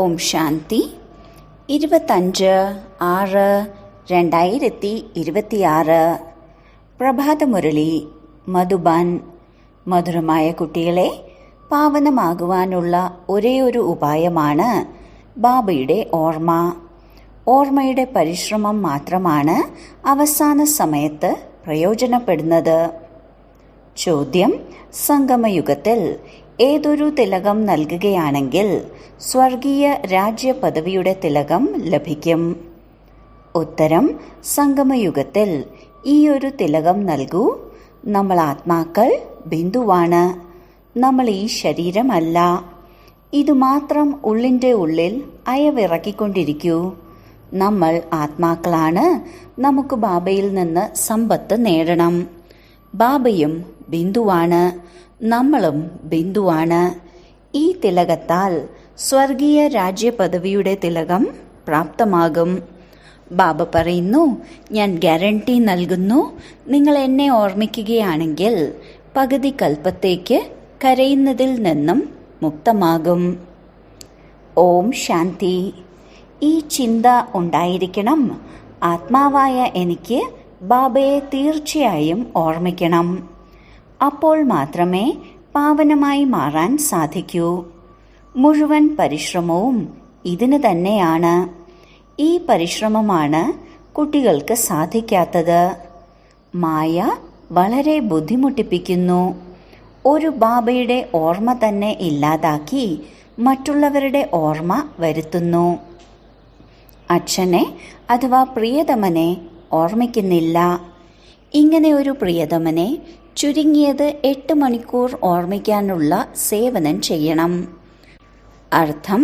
ഓം ശാന്തി. 25/6/2026 പ്രഭാതമുരളി മധുബൻ. മധുരമായ കുട്ടികളെ, പാവനമാകുവാനുള്ള ഒരേയൊരു ഉപായമാണ് ബാബയുടെ ഓർമ്മ. ഓർമ്മയുടെ പരിശ്രമം മാത്രമാണ് അവസാന സമയത്ത് പ്രയോജനപ്പെടുന്നത്. ചോദ്യം: സംഗമയുഗത്തിൽ ഏതൊരു തിലകം നൽകുകയാണെങ്കിൽ സ്വർഗീയ രാജ്യ പദവിയുടെ തിലകം ലഭിക്കും? ഉത്തരം: സംഗമയുഗത്തിൽ ഈയൊരു തിലകം നൽകൂ. നമ്മൾ ആത്മാക്കൾ ബിന്ദുവാണ്. നമ്മൾ ഈ ശരീരമല്ല. ഇതുമാത്രം ഉള്ളിൻ്റെ ഉള്ളിൽ അയവിറക്കിക്കൊണ്ടിരിക്കൂ. നമ്മൾ ആത്മാക്കളാണ്. നമുക്ക് ബാബയിൽ നിന്ന് സമ്പത്ത് നേടണം. ബാബയും ബിന്ദുവാണ്, നമ്മളും ബിന്ദുവാണ്. ഈ തിലകത്താൽ സ്വർഗീയ രാജ്യ പദവിയുടെ തിലകം പ്രാപ്തമാകും. ബാബ പറയുന്നു, ഞാൻ ഗ്യാരണ്ടി നൽകുന്നു, നിങ്ങൾ എന്നെ ഓർമ്മിക്കുകയാണെങ്കിൽ പകുതി കൽപ്പത്തേക്ക് കരയുന്നതിൽ നിന്നും മുക്തമാകും. ഓം ശാന്തി. ഈ ചിന്ത ഉണ്ടായിരിക്കണം: ആത്മാവായ എനിക്ക് ബാബയെ തീർച്ചയായും ഓർമ്മിക്കണം. അപ്പോൾ മാത്രമേ പാവനമായി മാറാൻ സാധിക്കൂ. മുഴുവൻ പരിശ്രമവും ഇതിന് തന്നെയാണ്. ഈ പരിശ്രമമാണ് കുട്ടികൾക്ക് സാധിക്കാത്തത്. മായ വളരെ ബുദ്ധിമുട്ടിപ്പിക്കുന്നു. ഒരു ബാബയുടെ ഓർമ്മ തന്നെ ഇല്ലാതാക്കി മറ്റുള്ളവരുടെ ഓർമ്മ വരുത്തുന്നു. അച്ഛനെ അഥവാ പ്രിയതമനെ ഓർമ്മിക്കുന്നില്ല. ഇങ്ങനെ ഒരു പ്രിയതമനെ ചുരുങ്ങിയത് 8 മണിക്കൂർ ഓർമ്മിക്കാനുള്ള സേവനം ചെയ്യണം. അർത്ഥം: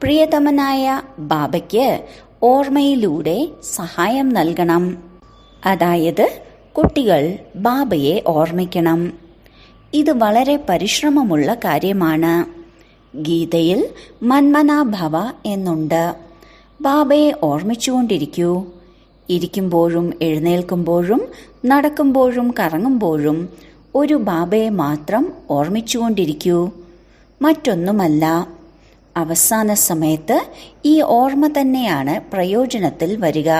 പ്രിയതമനായ ബാബയ്ക്ക് ഓർമ്മയിലൂടെ സഹായം നൽകണം. അതായത് കുട്ടികൾ ബാബയെ ഓർമ്മിക്കണം. ഇത് വളരെ പരിശ്രമമുള്ള കാര്യമാണ്. ഗീതയിൽ മന്മനാ ഭവ എന്നുണ്ട്. ബാബയെ ഓർമ്മിച്ചുകൊണ്ടിരിക്കൂ. ഇരിക്കുമ്പോഴും എഴുന്നേൽക്കുമ്പോഴും നടക്കുമ്പോഴും കറങ്ങുമ്പോഴും ഒരു ബാബയെ മാത്രം ഓർമ്മിച്ചുകൊണ്ടിരിക്കൂ, മറ്റൊന്നുമല്ല. അവസാന സമയത്ത് ഈ ഓർമ്മ തന്നെയാണ് പ്രയോജനത്തിൽ വരിക.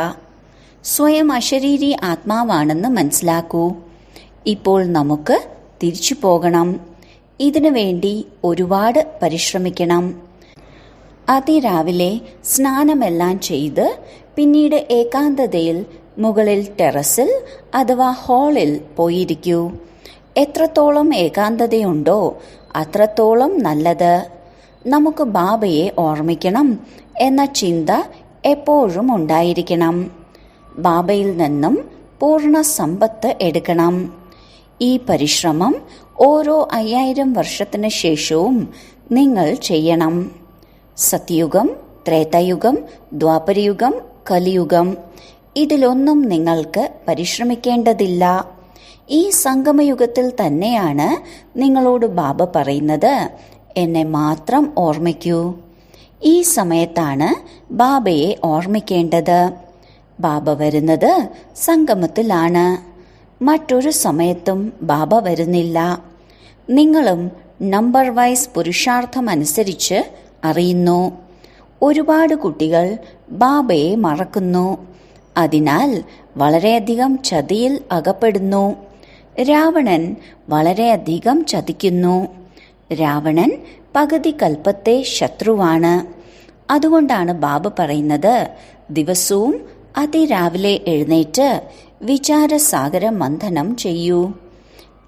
സ്വയം അശരീരി ആത്മാവാണെന്ന് മനസ്സിലാക്കൂ. ഇപ്പോൾ നമുക്ക് തിരിച്ചു പോകണം. ഇതിനു വേണ്ടി ഒരുപാട് പരിശ്രമിക്കണം. അതിരാവിലെ സ്നാനമെല്ലാം ചെയ്ത് പിന്നീട് ഏകാന്തതയിൽ മുകളിൽ ടെറസിൽ അഥവാ ഹാളിൽ പോയിരിക്കൂ. എത്രത്തോളം ഏകാന്തതയുണ്ടോ അത്രത്തോളം നല്ലത്. നമുക്ക് ബാബയെ ഓർമ്മിക്കണം എന്ന ചിന്ത എപ്പോഴും ഉണ്ടായിരിക്കണം. ബാബയിൽ നിന്നും പൂർണ്ണ സമ്പത്ത് എടുക്കണം. ഈ പരിശ്രമം ഓരോ 5000 വർഷത്തിന് ശേഷവും നിങ്ങൾ ചെയ്യണം. സത്യുഗം, ത്രേതായുഗം, ദ്വാപരയുഗം, കലിയുഗം, ഇതിലൊന്നും നിങ്ങൾക്ക് പരിശ്രമിക്കേണ്ടതില്ല. ഈ സംഗമയുഗത്തിൽ തന്നെയാണ് നിങ്ങളോട് ബാബ പറയുന്നത്, എന്നെ മാത്രം ഓർമ്മിക്കൂ. ഈ സമയത്താണ് ബാബയെ ഓർമ്മിക്കേണ്ടത്. ബാബ വരുന്നത് സംഗമത്തിലാണ്. മറ്റൊരു സമയത്തും ബാബ വരുന്നില്ല. നിങ്ങളും നമ്പർ വൈസ് പുരുഷാർത്ഥമനുസരിച്ച് അറിയുന്നു. ഒരുപാട് കുട്ടികൾ ബാബയെ മറക്കുന്നു. അതിനാൽ വളരെയധികം ചതിയിൽ അകപ്പെടുന്നു. രാവണൻ വളരെയധികം ചതിക്കുന്നു. രാവണൻ പകുതി കൽപ്പത്തെ ശത്രുവാണ്. അതുകൊണ്ടാണ് ബാബ പറയുന്നത്, ദിവസവും അതിരാവിലെ എഴുന്നേറ്റ് വിചാരസാഗര മന്ഥനം ചെയ്യൂ.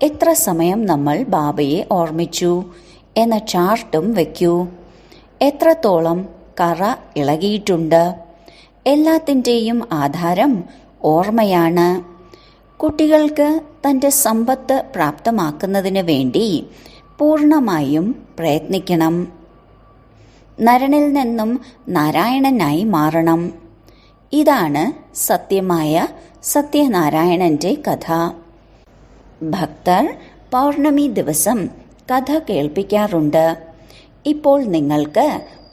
എത്ര സമയം നമ്മൾ ബാബയെ ഓർമ്മിച്ചു എന്ന ചാർട്ടും വയ്ക്കൂ. എത്രത്തോളം കറ ഇളകിയിട്ടുണ്ട്. എല്ലാത്തിൻ്റെയും ആധാരം ഓർമ്മയാണ്. കുട്ടികൾക്ക് തൻ്റെ സമ്പത്ത് പ്രാപ്തമാക്കുന്നതിന് വേണ്ടി പൂർണ്ണമായും പ്രയത്നിക്കണം. നരനിൽ നിന്നും നാരായണനായി മാറണം. ഇതാണ് സത്യമായ സത്യനാരായണന്റെ കഥ. ഭക്തർ പൗർണമി ദിവസം കഥ കേൾപ്പിക്കാറുണ്ട്. ഇപ്പോൾ നിങ്ങൾക്ക്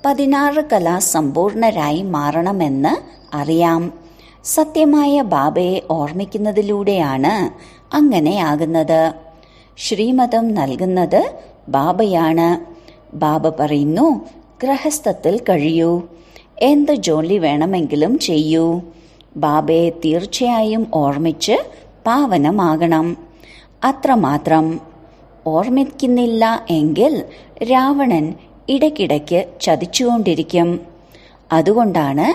16 കലാസമ്പൂർണരായി മാറണമെന്ന് അറിയാം. സത്യമായ ബാബയെ ഓർമ്മിക്കുന്നതിലൂടെയാണ് അങ്ങനെയാകുന്നത്. ശ്രീമതം നൽകുന്നത് ബാബയാണ്. ബാബ പറയുന്നു, ഗൃഹസ്ഥത്തിൽ കഴിയൂ. എന്ത് ജോലി വേണമെങ്കിലും ചെയ്യൂ. ബാബയെ തീർച്ചയായും ഓർമ്മിച്ച് പാവനമാകണം. അത്രമാത്രം. ഓർമ്മിക്കുന്നില്ല എങ്കിൽ രാവണൻ ഇടയ്ക്കിടയ്ക്ക് ചതിച്ചുകൊണ്ടിരിക്കും. അതുകൊണ്ടാണ്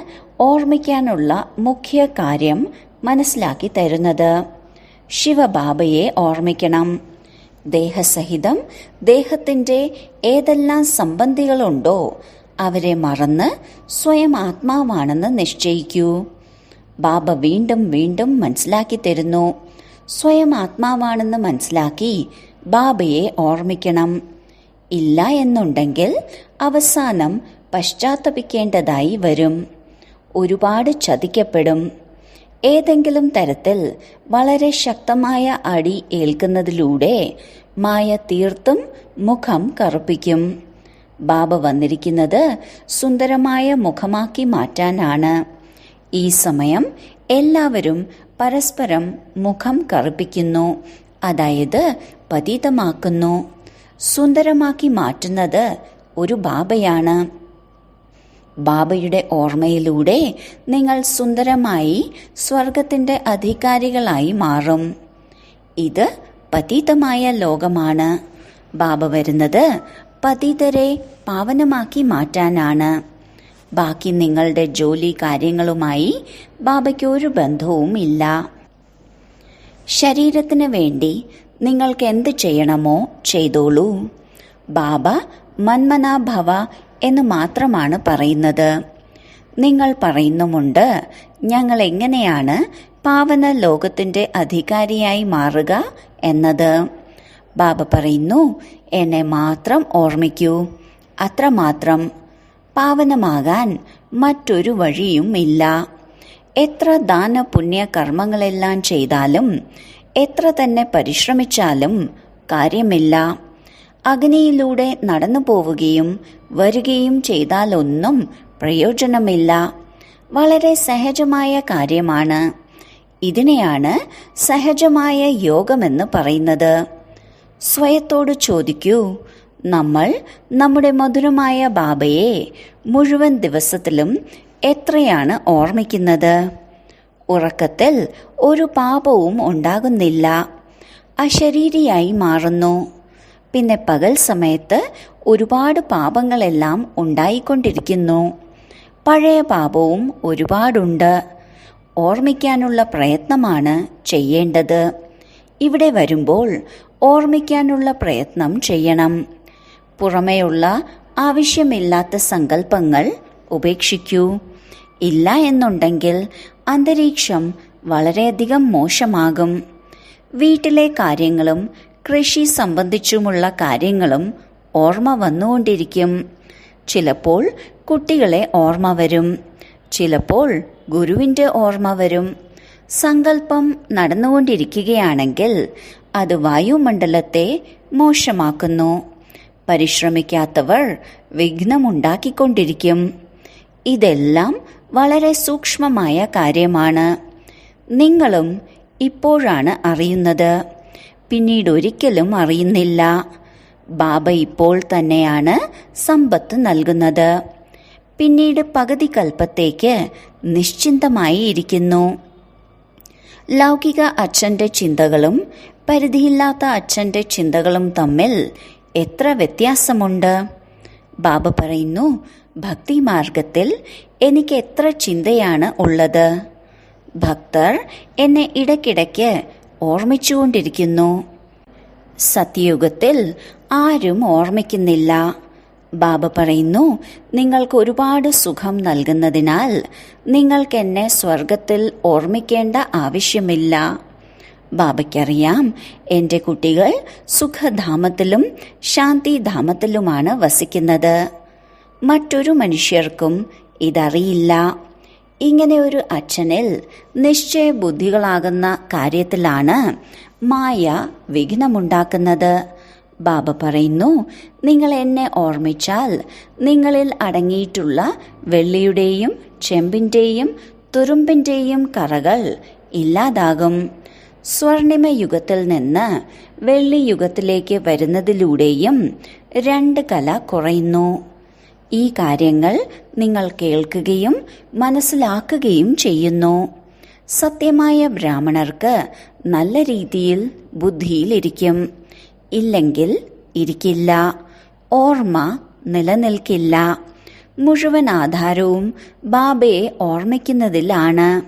ഓർമ്മിക്കാനുള്ള മുഖ്യ കാര്യം മനസ്സിലാക്കി തരുന്നത്. ശിവബാബയെ ഓർമ്മിക്കണം. ദേഹസഹിതം ദേഹത്തിന്റെ ഏതെല്ലാം സംബന്ധികളുണ്ടോ അവരെ മറന്ന് സ്വയം ആത്മാവാണെന്ന് നിശ്ചയിക്കൂ. ബാബ വീണ്ടും വീണ്ടും മനസ്സിലാക്കി തരുന്നു. സ്വയം ആത്മാവാണെന്ന് മനസ്സിലാക്കി ബാബയെ ഓർമ്മിക്കണം. ഇല്ല എന്നുണ്ടെങ്കിൽ അവസാനം പശ്ചാത്തപിക്കേണ്ടതായി വരും. ഒരുപാട് ചതിക്കപ്പെടും. ഏതെങ്കിലും തരത്തിൽ വളരെ ശക്തമായ അടി ഏൽക്കുന്നതിലൂടെ മായ തീർത്തും മുഖം കറുപ്പിക്കും. ബാബ വന്നിരിക്കുന്നത് സുന്ദരമായ മുഖമാക്കി മാറ്റാനാണ്. ഈ സമയം എല്ലാവരും പരസ്പരം മുഖം കറുപ്പിക്കുന്നു, അതായത് പതിതമാക്കുന്നു. സുന്ദരമാക്കി മാറ്റുന്നത് ഒരു ബാബയാണ്. ബാബയുടെ ഓർമ്മയിലൂടെ നിങ്ങൾ സുന്ദരമായി സ്വർഗത്തിന്റെ അധികാരികളായി മാറും. ഇത് പതിതമായ ലോകമാണ്. ബാബ വരുന്നത് പതിതരെ പാവനമാക്കി മാറ്റാനാണ്. ബാക്കി നിങ്ങളുടെ ജോലി കാര്യങ്ങളുമായി ബാബയ്ക്ക് ഒരു ബന്ധവും ഇല്ല. ശരീരത്തിന് വേണ്ടി നിങ്ങൾക്ക് എന്ത് ചെയ്യണമോ ചെയ്തോളൂ. ബാബ മന്മനാ ഭവ എന്ന് മാത്രമാണ് പറയുന്നത്. നിങ്ങൾ പറയുന്നുമുണ്ട്, ഞങ്ങൾ എങ്ങനെയാണ് പാവന ലോകത്തിന്റെ അധികാരിയായി മാറുക എന്നത്. ബാബ പറയുന്നു, എന്നെ മാത്രം ഓർമ്മിക്കൂ. അത്രമാത്രം. പാവനമാകാൻ മറ്റൊരു വഴിയും ഇല്ല. എത്ര ദാന പുണ്യ കർമ്മങ്ങളെല്ലാം ചെയ്താലും എത്ര തന്നെ പരിശ്രമിച്ചാലും കാര്യമില്ല. അഗ്നിയിലൂടെ നടന്നു പോവുകയും വരികയും ചെയ്താലൊന്നും പ്രയോജനമില്ല. വളരെ സഹജമായ കാര്യമാണ്. ഇതിനെയാണ് സഹജമായ യോഗമെന്ന് പറയുന്നത്. സ്വയത്തോട് ചോദിക്കൂ, നമ്മൾ നമ്മുടെ മധുരമായ ബാബയെ മുഴുവൻ ദിവസത്തിലും എത്രയാണ് ഓർമ്മിക്കുന്നത്? ഉറക്കത്തിൽ ഒരു പാപവും ഉണ്ടാകുന്നില്ല. അശരീരിയായി മാറുന്നു. പിന്നെ പകൽ സമയത്ത് ഒരുപാട് പാപങ്ങളെല്ലാം ഉണ്ടായിക്കൊണ്ടിരിക്കുന്നു. പഴയ പാപവും ഒരുപാടുണ്ട്. ഓർമ്മിക്കാനുള്ള പ്രയത്നമാണ് ചെയ്യേണ്ടത്. ഇവിടെ വരുമ്പോൾ ഓർമ്മിക്കാനുള്ള പ്രയത്നം ചെയ്യണം. പുറമേയുള്ള ആവശ്യമില്ലാത്ത സങ്കല്പങ്ങൾ ഉപേക്ഷിക്കൂ. ഇല്ല എന്നുണ്ടെങ്കിൽ അന്തരീക്ഷം വളരെയധികം മോശമാകും. വീട്ടിലെ കാര്യങ്ങളും കൃഷി സംബന്ധിച്ചുമുള്ള കാര്യങ്ങളും ഓർമ്മ വന്നുകൊണ്ടിരിക്കും. ചിലപ്പോൾ കുട്ടികളെ ഓർമ്മ വരും, ചിലപ്പോൾ ഗുരുവിൻ്റെ ഓർമ്മ വരും. സങ്കല്പം നടന്നുകൊണ്ടിരിക്കുകയാണെങ്കിൽ അത് വായുമണ്ഡലത്തെ മോശമാക്കുന്നു. പരിശ്രമിക്കാത്തവർ വിഘ്നമുണ്ടാക്കിക്കൊണ്ടിരിക്കും. ഇതെല്ലാം വളരെ സൂക്ഷ്മമായ കാര്യമാണ്. നിങ്ങളും ഇപ്പോഴാണ് അറിയുന്നത്, പിന്നീട് ഒരിക്കലും അറിയുന്നില്ല. ബാബ ഇപ്പോൾ തന്നെയാണ് സമ്പത്ത് നൽകുന്നത്. പിന്നീട് പകുതി കൽപ്പത്തേക്ക് നിശ്ചിന്തമായി ഇരിക്കുന്നു. ലൗകിക അച്ഛൻ്റെ ചിന്തകളും പരിധിയില്ലാത്ത അച്ഛൻ്റെ ചിന്തകളും തമ്മിൽ എത്ര വ്യത്യാസമുണ്ട്. ബാബ പറയുന്നു, ഭക്തി മാർഗത്തിൽ എനിക്ക് എത്ര ചിന്തയാണ് ഉള്ളത്. ഭക്തർ എന്നെ ഇടയ്ക്കിടയ്ക്ക് ഓർമ്മിച്ചുകൊണ്ടിരിക്കുന്നു. സത്യയുഗത്തിൽ ആരും ഓർമ്മിക്കുന്നില്ല. ബാബ പറയുന്നു, നിങ്ങൾക്ക് ഒരുപാട് സുഖം നൽകുന്നതിനാൽ നിങ്ങൾക്ക് എന്നെ സ്വർഗത്തിൽ ഓർമ്മിക്കേണ്ട ആവശ്യമില്ല. ബാബയ്ക്കറിയാം, എൻ്റെ കുട്ടികൾ സുഖധാമത്തിലും ശാന്തിധാമത്തിലുമാണ് വസിക്കുന്നത്. മറ്റൊരു മനുഷ്യർക്കും ഇതറിയില്ല. ഇങ്ങനെ ഒരു അച്ഛനിൽ നിശ്ചയബുദ്ധികളാകുന്ന കാര്യത്തിലാണ് മായ വിഘ്നമുണ്ടാക്കുന്നത്. ബാബ പറയുന്നു, നിങ്ങൾ എന്നെ ഓർമ്മിച്ചാൽ നിങ്ങളിൽ അടങ്ങിയിട്ടുള്ള വെള്ളിയുടെയും ചെമ്പിൻ്റെയും തുരുമ്പിൻ്റെയും കറകൾ ഇല്ലാതാകും. സ്വർണിമ യുഗത്തിൽ നിന്ന് വെള്ളി യുഗത്തിലേക്ക് വരുന്നതിലൂടെയും 2 കല കുറയുന്നു. ഈ കാര്യങ്ങൾ നിങ്ങൾ കേൾക്കുകയും മനസ്സിലാക്കുകയും ചെയ്യുന്നു. സത്യമായ ബ്രാഹ്മണർക്ക് നല്ല രീതിയിൽ ബുദ്ധിയിലിരിക്കും. ഇല്ലെങ്കിൽ ഇരിക്കില്ല. ഓർമ്മ നിലനിൽക്കില്ല. മുഴുവൻ ആധാരവും ബാബയെ ഓർമ്മിക്കുന്നതിലാണ്.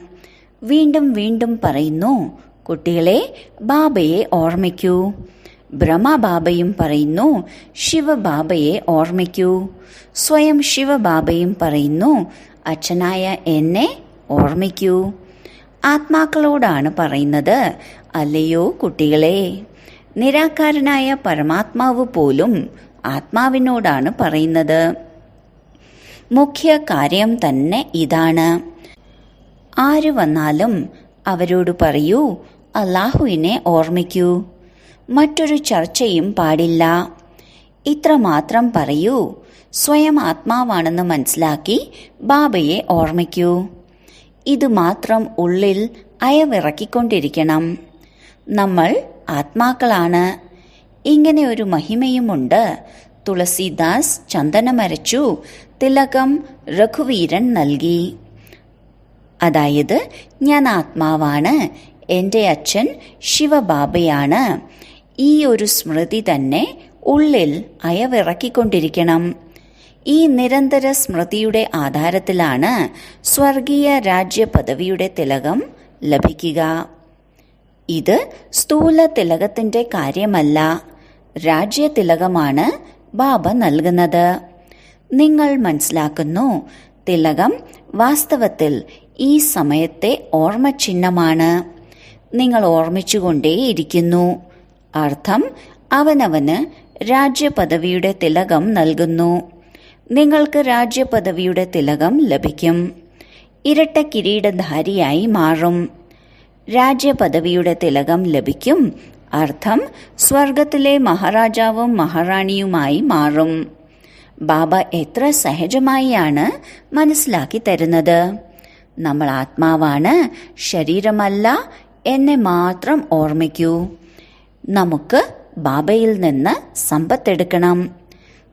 വീണ്ടും വീണ്ടും പറയുന്നു, കുട്ടികളെ ബാബയെ ഓർമ്മിക്കൂ. ബ്രഹ്മബാബയും പറയുന്നു, ശിവബാബയെ ഓർമ്മിക്കൂ. സ്വയം ശിവബാബയും പറയുന്നു, അച്ഛനായ എന്നെ ഓർമ്മിക്കൂ. ആത്മാക്കളോടാണ് പറയുന്നത്, അല്ലയോ കുട്ടികളെ. നിരാകാരനായ പരമാത്മാവ് പോലും ആത്മാവിനോടാണ് പറയുന്നത്. മുഖ്യ കാര്യം തന്നെ ഇതാണ്. ആര് വന്നാലും അവരോട് പറയൂ, അല്ലാഹുവിനെ ഓർമ്മിക്കൂ. മറ്റൊരു ചർച്ചയും പാടില്ല. ഇത്രമാത്രം പറയൂ, സ്വയം ആത്മാവാണെന്ന് മനസ്സിലാക്കി ബാബയെ ഓർമ്മിക്കൂ. ഇത് മാത്രം ഉള്ളിൽ അയവിറക്കിക്കൊണ്ടിരിക്കണം. നമ്മൾ ആത്മാക്കളാണ്. ഇങ്ങനെ ഒരു മഹിമയുമുണ്ട്. തുളസീദാസ് ചന്ദനമരച്ചു, തിലകം രഘുവീരൻ നൽകി. അതായത്, ഞാൻ ആത്മാവാണ്, എൻ്റെ അച്ഛൻ ശിവബാബയാണ്. ഈ ഒരു സ്മൃതി തന്നെ ഉള്ളിൽ അയവിറക്കിക്കൊണ്ടിരിക്കണം. ഈ നിരന്തര സ്മൃതിയുടെ ആധാരത്തിലാണ് സ്വർഗീയ രാജ്യ പദവിയുടെ തിലകം ലഭിക്കുക. ഇത് സ്ഥൂല തിലകത്തിന്റെ കാര്യമല്ല, രാജ്യതിലകമാണ് ബാബ നൽകുന്നത്. നിങ്ങൾ മനസ്സിലാക്കുന്നു, തിലകം വാസ്തവത്തിൽ ഈ സമയത്തെ ഓർമ്മചിഹ്നമാണ്. നിങ്ങൾ ഓർമ്മിച്ചുകൊണ്ടേയിരിക്കുന്നു. അർത്ഥം, അവനവന് രാജ്യപദവിയുടെ തിലകം നൽകുന്നു. നിങ്ങൾക്ക് രാജ്യപദവിയുടെ തിലകം ലഭിക്കും. ഇരട്ട കിരീടധാരിയായി മാറും. രാജ്യപദവിയുടെ തിലകം ലഭിക്കും. അർത്ഥം, സ്വർഗത്തിലെ മഹാരാജാവും മഹാറാണിയുമായി മാറും. ബാബ എത്ര സഹജമായാണ് മനസ്സിലാക്കി തരുന്നത്. നമ്മൾ ആത്മാവാണ്, ശരീരമല്ല. എന്നെ മാത്രം ഓർമ്മിക്കൂ. നമുക്ക് ബാബയിൽ നിന്ന് സമ്പത്തെടുക്കണം.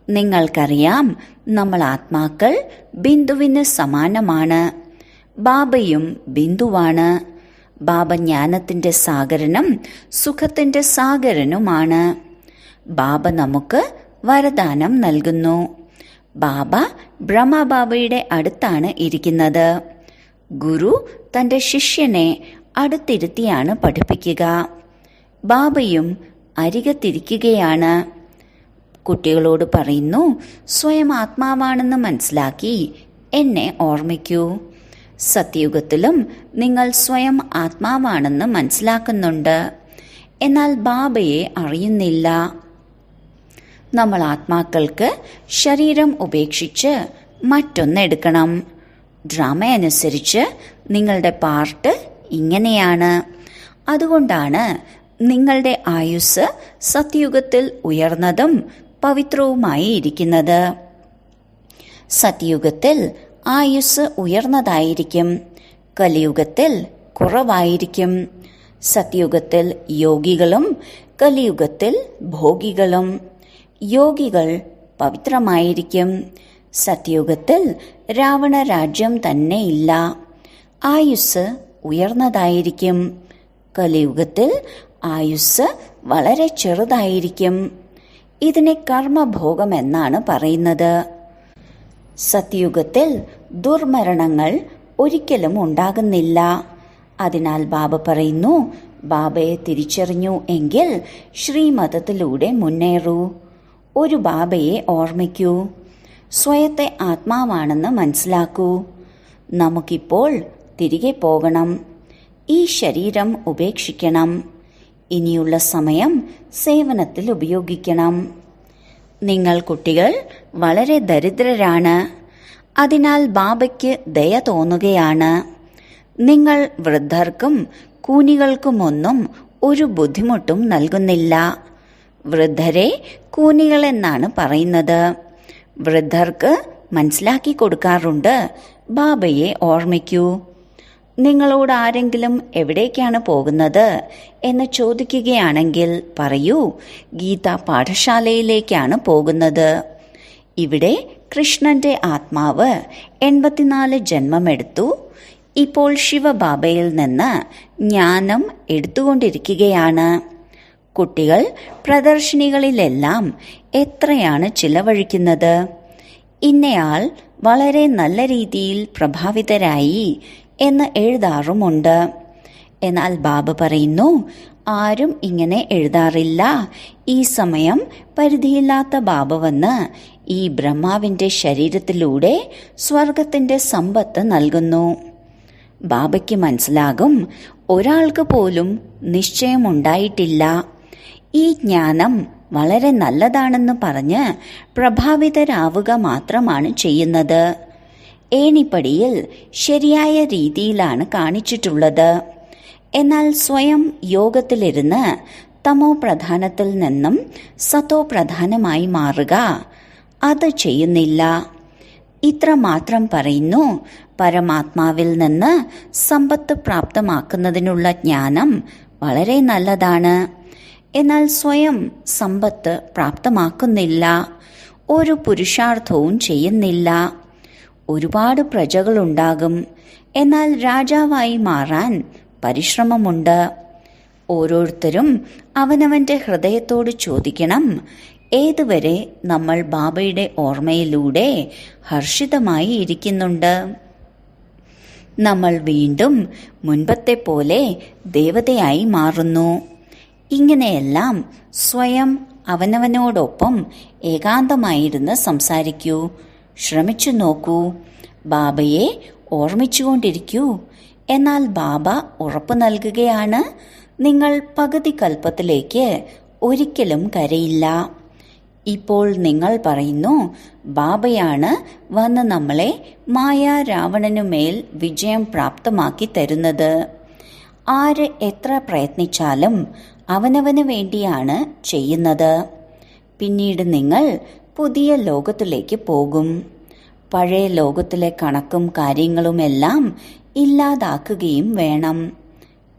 നിങ്ങൾക്കറിയാം, നമ്മൾ ആത്മാക്കൾ ബിന്ദുവിന് സമാനമാണ്. ബാബയും ബിന്ദുവാണ്. ബാബ ജ്ഞാനത്തിന്റെ സാഗരനും സുഖത്തിന്റെ സാഗരനുമാണ്. ബാബ നമുക്ക് വരദാനം നൽകുന്നു. ബാബ ബ്രഹ്മബാബയുടെ അടുത്താണ് ഇരിക്കുന്നത്. ഗുരു തന്റെ ശിഷ്യനെ അടുത്തിരുത്തിയാണ് പഠിപ്പിക്കുക. ബാബയും അരികത്തിരിക്കുകയാണ്. കുട്ടികളോട് പറയുന്നു, സ്വയം ആത്മാവാണെന്ന് മനസ്സിലാക്കി എന്നെ ഓർമ്മിക്കൂ. സത്യയുഗത്തിലും നിങ്ങൾ സ്വയം ആത്മാവാണെന്ന് മനസ്സിലാക്കുന്നുണ്ട്. എന്നാൽ ബാബയെ അറിയുന്നില്ല. നമ്മൾ ആത്മാക്കൾക്ക് ശരീരം ഉപേക്ഷിച്ച് മറ്റൊന്നെടുക്കണം. ഡ്രാമ അനുസരിച്ച് നിങ്ങളുടെ പാർട്ട് ഇങ്ങനെയാണ്. അതുകൊണ്ടാണ് നിങ്ങളുടെ ആയുസ് സത്യയുഗത്തിൽ ഉയർന്നതും പവിത്രവുമായി ഇരിക്കുന്നത്. സത്യയുഗത്തിൽ ആയുസ് ഉയർന്നതായിരിക്കും, കലിയുഗത്തിൽ കുറവായിരിക്കും. സത്യയുഗത്തിൽ യോഗികളും കലിയുഗത്തിൽ ഭോഗികളും. യോഗികൾ പവിത്രമായിരിക്കും. സത്യയുഗത്തിൽ രാവണ രാജ്യം തന്നെ ഇല്ല. ആയുസ് ഉയർന്നതായിരിക്കും. കലിയുഗത്തിൽ ആയുസ് വളരെ ചെറുതായിരിക്കും. ഇതിനെ കർമ്മഭോഗം എന്നാണ് പറയുന്നത്. സത്യയുഗത്തിൽ ദുർമരണങ്ങൾ ഒരിക്കലും ഉണ്ടാകുന്നില്ല. അതിനാൽ ബാബ പറയുന്നു, ബാബയെ തിരിച്ചറിഞ്ഞു എങ്കിൽ ശ്രീമതത്തിലൂടെ മുന്നേറൂ. ഒരു ബാബയെ ഓർമ്മിക്കൂ. സ്വയത്തെ ആത്മാവാണെന്ന് മനസ്സിലാക്കൂ. നമുക്കിപ്പോൾ തിരികെ പോകണം. ഈ ശരീരം ഉപേക്ഷിക്കണം. ഇനിയുള്ള സമയം സേവനത്തിൽ ഉപയോഗിക്കണം. നിങ്ങൾ കുട്ടികൾ വളരെ ദരിദ്രരാണ്. അതിനാൽ ബാബയ്ക്ക് ദയ തോന്നുകയാണ്. നിങ്ങൾ വൃദ്ധർക്കും കൂനികൾക്കുമൊന്നും ഒരു ബുദ്ധിമുട്ടും നൽകുന്നില്ല. വൃദ്ധരെ കൂനികളെന്നാണ് പറയുന്നത്. വൃദ്ധർക്ക് മനസ്സിലാക്കി കൊടുക്കാറുണ്ട്, ബാബയെ ഓർമ്മിക്കൂ. നിങ്ങളോട് ആരെങ്കിലും എവിടേക്കാണ് പോകുന്നത് എന്ന് ചോദിക്കുകയാണെങ്കിൽ പറയൂ, ഗീത പാഠശാലയിലേക്കാണ് പോകുന്നത്. ഇവിടെ കൃഷ്ണന്റെ ആത്മാവ് 84 ജന്മമെടുത്തു. ഇപ്പോൾ ശിവബാബയിൽ നിന്ന് ജ്ഞാനം എടുത്തുകൊണ്ടിരിക്കുകയാണ്. കുട്ടികൾ പ്രദർശനികളിലെല്ലാം എത്രയാണ് ചിലവഴിക്കുന്നത്. ഇന്നയാൾ വളരെ നല്ല രീതിയിൽ പ്രഭാവിതരായി എന്ന് എഴുതാറുമുണ്ട്. എന്നാൽ ബാബ പറയുന്നു, ആരും ഇങ്ങനെ എഴുതാറില്ല. ഈ സമയം പരിധിയില്ലാത്ത ബാബ വന്ന് ഈ ബ്രഹ്മാവിന്റെ ശരീരത്തിലൂടെ സ്വർഗത്തിന്റെ സമ്പത്ത് നൽകുന്നു. ബാബയ്ക്ക് മനസ്സിലാകും, ഒരാൾക്ക് പോലും നിശ്ചയമുണ്ടായിട്ടില്ല. ഈ ജ്ഞാനം വളരെ നല്ലതാണെന്ന് പറഞ്ഞ് പ്രഭാവിതരാവുക മാത്രമാണ് ചെയ്യുന്നത്. ഏണിപ്പടിയിൽ ശരിയായ രീതിയിലാണ് കാണിച്ചിട്ടുള്ളത്. എന്നാൽ സ്വയം യോഗത്തിലിരുന്ന് തമോ പ്രധാനത്തിൽ നിന്നും സത്തോ പ്രധാനമായി മാറുക, അത് ചെയ്യുന്നില്ല. ഇത്ര മാത്രം പറയുന്നു, പരമാത്മാവിൽ നിന്ന് സമ്പത്ത് പ്രാപ്തമാക്കുന്നതിനുള്ള ജ്ഞാനം വളരെ നല്ലതാണ്. എന്നാൽ സ്വയം സമ്പത്ത് പ്രാപ്തമാക്കുന്നില്ല, ഒരു പുരുഷാർത്ഥവും ചെയ്യുന്നില്ല. ഒരുപാട് പ്രജകളുണ്ടാകും, എന്നാൽ രാജാവായി മാറാൻ പരിശ്രമമുണ്ട്. ഓരോരുത്തരും അവനവന്റെ ഹൃദയത്തോട് ചോദിക്കണം, ഏതുവരെ നമ്മൾ ബാബയുടെ ഓർമ്മയിലൂടെ ഹർഷിതമായി ഇരിക്കുന്നുണ്ട്? നമ്മൾ വീണ്ടും മുൻപത്തെ പോലെ ദേവതയായി മാറുന്നു. ഇങ്ങനെയെല്ലാം സ്വയം അവനവനോടൊപ്പം ഏകാന്തമായിരുന്ന് സംസാരിക്കൂ. ശ്രമിച്ചു നോക്കൂ. ബാബയെ ഓർമ്മിച്ചുകൊണ്ടിരിക്കൂ. എന്നാൽ ബാബ ഉറപ്പു നൽകുകയാണ്, നിങ്ങൾ പകുതി കൽപ്പത്തിലേക്ക് ഒരിക്കലും കരയില്ല. ഇപ്പോൾ നിങ്ങൾ പറയുന്നു, ബാബയാണ് വന്ന് നമ്മളെ മായാ രാവണനുമേൽ വിജയം പ്രാപ്തമാക്കി തരുന്നത്. ആര് എത്ര പ്രയത്നിച്ചാലും അവനവന് വേണ്ടിയാണ് ചെയ്യുന്നത്. പിന്നീട് നിങ്ങൾ പുതിയ ലോകത്തിലേക്ക് പോകും. പഴയ ലോകത്തിലെ കണക്കും കാര്യങ്ങളുമെല്ലാം ഇല്ലാതാക്കുകയും വേണം.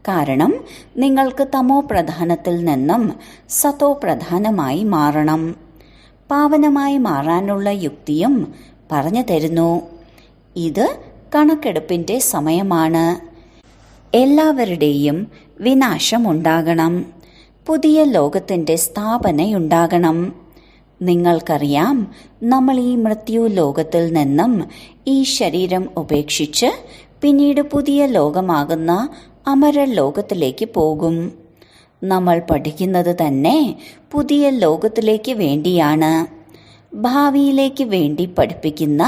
കാരണം നിങ്ങൾക്ക് തമോ പ്രധാനത്തിൽ നിന്നും സത്തോ പ്രധാനമായി മാറണം. പാവനമായി മാറാനുള്ള യുക്തിയും പറഞ്ഞു തരുന്നു. ഇത് കണക്കെടുപ്പിന്റെ സമയമാണ്. എല്ലാവരുടെയും വിനാശമുണ്ടാകണം. പുതിയ ലോകത്തിന്റെ സ്ഥാപനയുണ്ടാകണം. നിങ്ങൾക്കറിയാം, നമ്മൾ ഈ മൃത്യു ലോകത്തിൽ നിന്നും ഈ ശരീരം ഉപേക്ഷിച്ച് പിന്നീട് പുതിയ ലോകമാകുന്ന അമര ലോകത്തിലേക്ക് പോകും. നമ്മൾ പഠിക്കുന്നത് തന്നെ പുതിയ ലോകത്തിലേക്ക് വേണ്ടിയാണ്. ഭാവിയിലേക്ക് വേണ്ടി പഠിപ്പിക്കുന്ന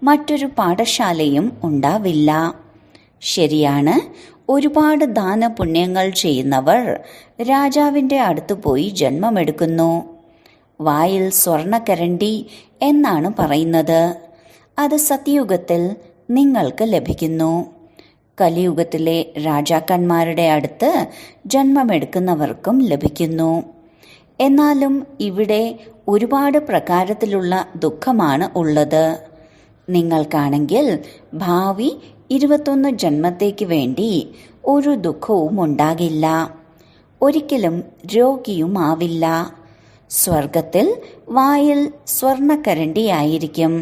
മറ്റൊരു പാഠശാലയും ഉണ്ടാവില്ല. ശരിയാണ്, ഒരുപാട് ദാനപുണ്യങ്ങൾ ചെയ്യുന്നവർ രാജാവിന്റെ അടുത്ത് പോയി ജന്മമെടുക്കുന്നു. വായിൽ സ്വർണക്കരണ്ടി എന്നാണ് പറയുന്നത്. അത് സത്യയുഗത്തിൽ നിങ്ങൾക്ക് ലഭിക്കുന്നു. കലിയുഗത്തിലെ രാജാക്കന്മാരുടെ അടുത്ത് ജന്മമെടുക്കുന്നവർക്കും ലഭിക്കുന്നു. എന്നാലും ഇവിടെ ഒരുപാട് പ്രകാരത്തിലുള്ള ദുഃഖമാണ് ഉള്ളത്. നിങ്ങൾക്കാണെങ്കിൽ ഭാവി 21 ജന്മത്തേക്ക് വേണ്ടി ഒരു ദുഃഖവും ഉണ്ടാകില്ല. ഒരിക്കലും രോഗിയുമാവില്ല. സ്വർഗത്തിൽ വായിൽ സ്വർണക്കരണ്ടിയായിരിക്കും.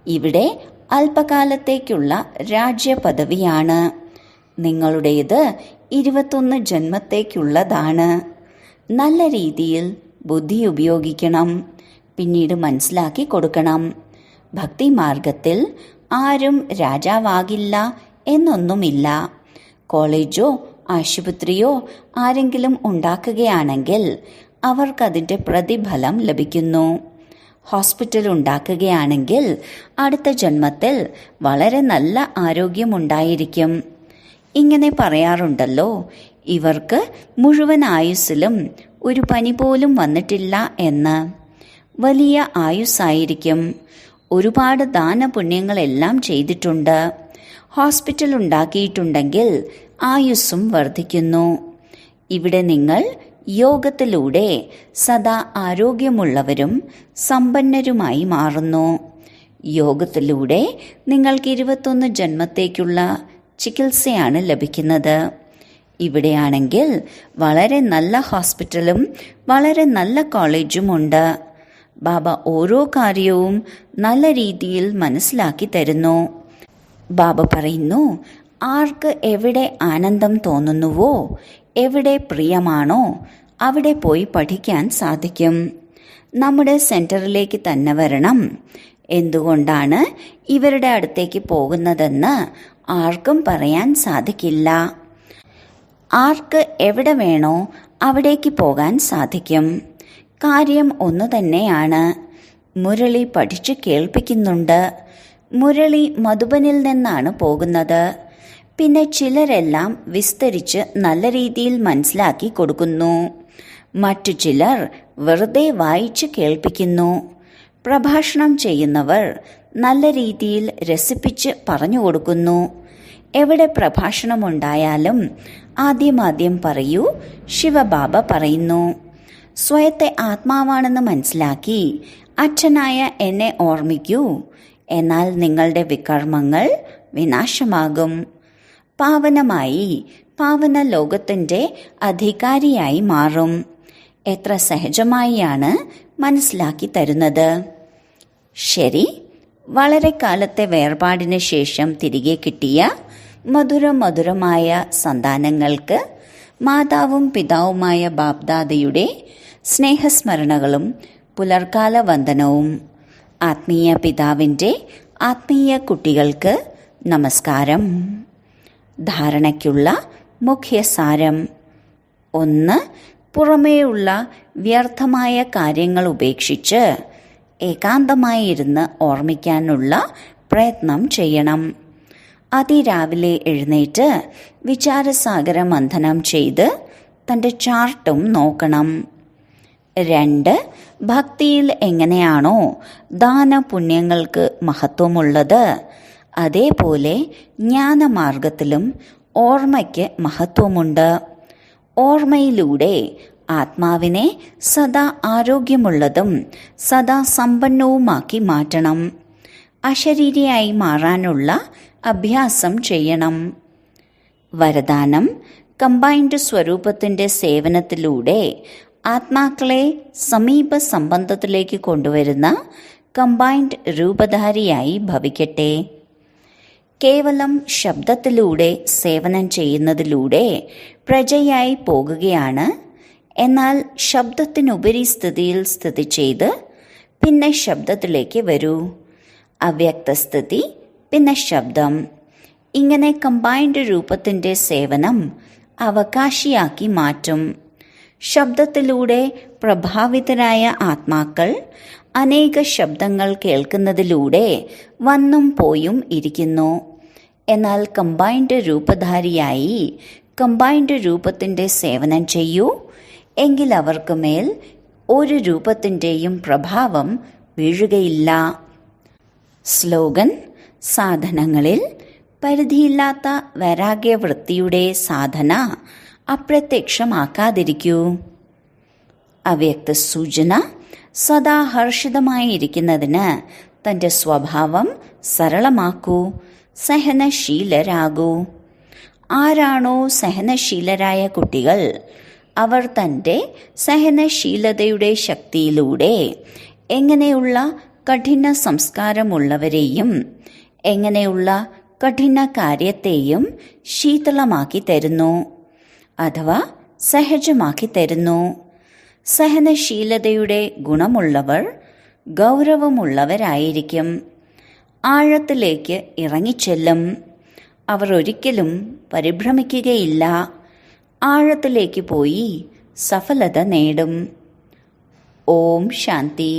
ഇവിടെ അല്പകാലത്തേക്കുള്ള രാജ്യപദവിയാണ്. നിങ്ങളുടേത് 21 ജന്മത്തേക്കുള്ളതാണ്. നല്ല രീതിയിൽ ബുദ്ധി ഉപയോഗിക്കണം. പിന്നീട് മനസ്സിലാക്കി കൊടുക്കണം. ഭക്തിമാർഗത്തിൽ ആരും രാജാവാകില്ല എന്നൊന്നുമില്ല. കോളേജോ ആശുപത്രിയോ ആരെങ്കിലും ഉണ്ടാക്കുകയാണെങ്കിൽ അവർക്കതിൻ്റെ പ്രതിഫലം ലഭിക്കുന്നു. ഹോസ്പിറ്റൽ ഉണ്ടാക്കുകയാണെങ്കിൽ അടുത്ത ജന്മത്തിൽ വളരെ നല്ല ആരോഗ്യമുണ്ടായിരിക്കും. ഇങ്ങനെ പറയാറുണ്ടല്ലോ, ഇവർക്ക് മുഴുവൻ ആയുസ്സിലും ഒരു പനി പോലും വന്നിട്ടില്ല എന്ന്. വലിയ ആയുസ്സായിരിക്കും. ഒരുപാട് ദാനപുണ്യങ്ങളെല്ലാം ചെയ്തിട്ടുണ്ട്. ഹോസ്പിറ്റൽ ഉണ്ടാക്കിയിട്ടുണ്ടെങ്കിൽ ആയുസ്സും വർദ്ധിക്കുന്നു. ഇവിടെ നിങ്ങൾ യോഗത്തിലൂടെ സദാ ആരോഗ്യമുള്ളവരും സമ്പന്നരുമായി മാറുന്നു. യോഗത്തിലൂടെ നിങ്ങൾക്ക് 21 ജന്മത്തേക്കുള്ള ചികിത്സയാണ് ലഭിക്കുന്നത്. ഇവിടെയാണെങ്കിൽ വളരെ നല്ല ഹോസ്പിറ്റലും വളരെ നല്ല കോളേജുമുണ്ട്. ബാബ ഓരോ കാര്യവും നല്ല രീതിയിൽ മനസ്സിലാക്കി തരുന്നു. ബാബ പറയുന്നു, ആർക്ക് എവിടെ ആനന്ദം തോന്നുന്നുവോ, എവിടെ പ്രിയമാണോ അവിടെ പോയി പഠിക്കാൻ സാധിക്കും. നമ്മുടെ സെന്ററിലേക്ക് തന്നെ വരണം. എന്തുകൊണ്ടാണ് ഇവരുടെ അടുത്തേക്ക് പോകുന്നതെന്ന് ആർക്കും പറയാൻ സാധിക്കില്ല. ആർക്ക് എവിടെ വേണോ അവിടേക്ക് പോകാൻ സാധിക്കും. കാര്യം ഒന്നു തന്നെയാണ്. മുരളി പഠിച്ചു കേൾപ്പിക്കുന്നുണ്ട്. മുരളി മധുബനിൽ നിന്നാണ് പോകുന്നത്. പിന്നെ ചിലരെല്ലാം വിസ്തരിച്ച് നല്ല രീതിയിൽ മനസ്സിലാക്കി കൊടുക്കുന്നു. മറ്റു ചിലർ വെറുതെ വായിച്ച് കേൾപ്പിക്കുന്നു. പ്രഭാഷണം ചെയ്യുന്നവർ നല്ല രീതിയിൽ രസിപ്പിച്ച് പറഞ്ഞു കൊടുക്കുന്നു. എവിടെ പ്രഭാഷണമുണ്ടായാലും ആദ്യം പറയൂ, ശിവബാബ പറയുന്നു. സ്വയത്തെ ആത്മാവാണെന്ന് മനസ്സിലാക്കി അച്ഛനായ എന്നെ ഓർമ്മിക്കൂ, എന്നാൽ നിങ്ങളുടെ വികർമ്മങ്ങൾ വിനാശമാകും. പാവനമായി പാവന ലോകത്തിന്റെ അധികാരിയായി മാറും. എത്ര സഹജമായാണ് മനസ്സിലാക്കി തരുന്നത്. ശരി, വളരെ കാലത്തെ വേർപാടിന് ശേഷം തിരികെ കിട്ടിയ മധുരമായ സന്താനങ്ങൾക്ക് മാതാവും പിതാവുമായ ബാപ്ദാദയുടെ സ്നേഹസ്മരണകളും പുലർക്കാല വന്ദനവും. ആത്മീയ പിതാവിൻ്റെ ആത്മീയ കുട്ടികൾക്ക് നമസ്കാരം. ധാരണയ്ക്കുള്ള മുഖ്യസാരം: 1. പുറമേയുള്ള വ്യർത്ഥമായ കാര്യങ്ങൾ ഉപേക്ഷിച്ച് ഏകാന്തമായിരുന്ന് ഓർമ്മിക്കാനുള്ള പ്രയത്നം ചെയ്യണം. അതിരാവിലെ എഴുന്നേറ്റ് വിചാരസാഗര മന്ഥനം ചെയ്ത് തൻ്റെ ചാർട്ടും നോക്കണം. 2. ഭക്തിയിൽ എങ്ങനെയാണോ ദാനപുണ്യങ്ങൾക്ക് മഹത്വമുള്ളത്, അതേപോലെ ജ്ഞാനമാർഗത്തിലും ഓർമ്മയ്ക്ക് മഹത്വമുണ്ട്. ഓർമ്മയിലൂടെ ആത്മാവിനെ സദാ ആരോഗ്യമുള്ളതും സദാ സമ്പന്നവുമാക്കി മാറ്റണം. അശരീരിയായി മാറാനുള്ള അഭ്യാസം ചെയ്യണം. വരദാനം: കമ്പൈൻഡ് സ്വരൂപത്തിന്റെ സേവനത്തിലൂടെ ആത്മാക്കളെ സമീപ സംബന്ധത്തിലേക്ക് കൊണ്ടുവരുന്ന കമ്പൈൻഡ് രൂപധാരിയായി ഭവിക്കട്ടെ. കേവലം ശബ്ദത്തിലൂടെ സേവനം ചെയ്യുന്നതിലൂടെ പ്രജയായി പോകുകയാണ്. എന്നാൽ ശബ്ദത്തിനുപരി സ്ഥിതിയിൽ സ്ഥിതി ചെയ്ത് പിന്നെ ശബ്ദത്തിലേക്ക് വരൂ. അവ്യക്തസ്ഥിതി, പിന്നെ ശബ്ദം. ഇങ്ങനെ കമ്പൈൻഡ് രൂപത്തിന്റെ സേവനം അവകാശിയാക്കി മാറ്റും. ശബ്ദത്തിലൂടെ പ്രഭാവിതരായ ആത്മാക്കൾ അനേക ശബ്ദങ്ങൾ കേൾക്കുന്നതിലൂടെ വന്നും പോയും ഇരിക്കുന്നു. എന്നാൽ കമ്പൈൻഡ് രൂപധാരിയായി കമ്പൈൻഡ് രൂപത്തിന്റെ സേവനം ചെയ്യൂ, എങ്കിൽ അവർക്ക് മേൽ ഒരു രൂപത്തിന്റെയും പ്രഭാവം വീഴുകയില്ല. സ്ലോഗൻ: സാധനങ്ങളിൽ പരിധിയില്ലാത്ത വൈരാഗ്യവൃത്തിയുടെ സാധന അപ്രത്യക്ഷമാക്കാതിരിക്കൂ. അവ്യക്ത സൂചന: സദാ ഹർഷിതമായിരിക്കുന്നതിന് തന്റെ സ്വഭാവം സരളമാക്കൂ, സഹനശീലരാകൂ. ആരാണോ സഹനശീലരായ കുട്ടികൾ, അവർ തന്റെ സഹനശീലതയുടെ ശക്തിയിലൂടെ എങ്ങനെയുള്ള കഠിന സംസ്കാരമുള്ളവരെയും എങ്ങനെയുള്ള കഠിന കാര്യത്തെയും ശീതളമാക്കി തരുന്നു, അഥവാ സഹജമാക്കി തരുന്നു. സഹനശീലതയുടെ ഗുണമുള്ളവർ ഗൗരവമുള്ളവരായിരിക്കും. ആഴത്തിലേക്ക് ഇറങ്ങിച്ചെല്ലും. അവർ ഒരിക്കലും പരിഭ്രമിക്കുകയില്ല. ആഴത്തിലേക്ക് പോയി സഫലത നേടും. ഓം ശാന്തി.